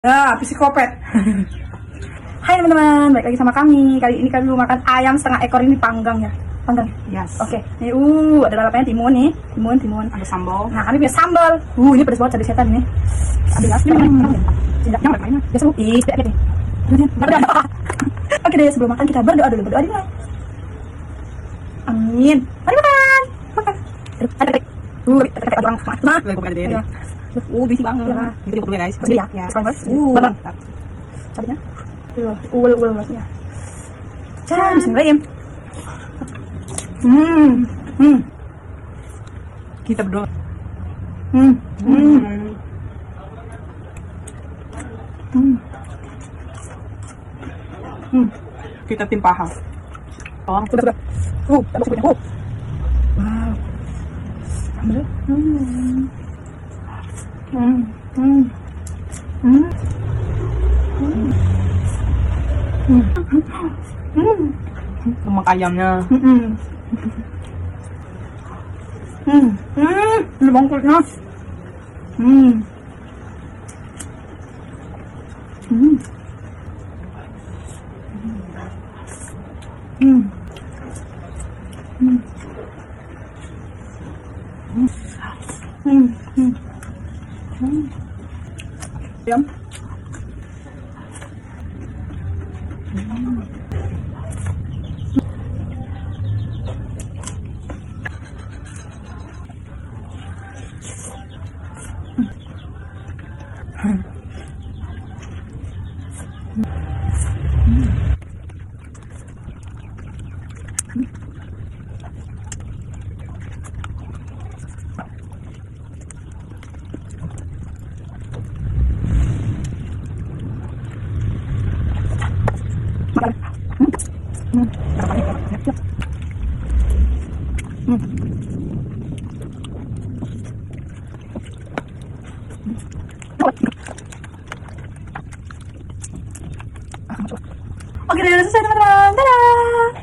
Psikopet. Hai teman-teman, balik lagi sama kami. Kali ini kami mau makan ayam setengah ekor ini panggang ya. Panggang. Yes. Oke. Nih, ada lalapanya timun nih. Timun. Ada sambal. Nah, kami punya sambal. Ini pedas banget cabai setan ini. Habis ini tindak yang mainnya. Biasa lu. Oke deh, sebelum makan kita berdoa dulu. Berdoa dimulai. Amin. Mari makan. Makan. Bisi banget. Itu dulu guys. Ya. Sekarang banget. Cabenya. Ul masnya. Bismillahirrahmanirrahim. Kita berdoa. Kita tim paha. Tolong. Sudah. Dapat sebutin. Wow. Ambil. Lemak ayamnya. Ini bangkulnya. Ayam. Oke, udah selesai teman-teman. Dadah.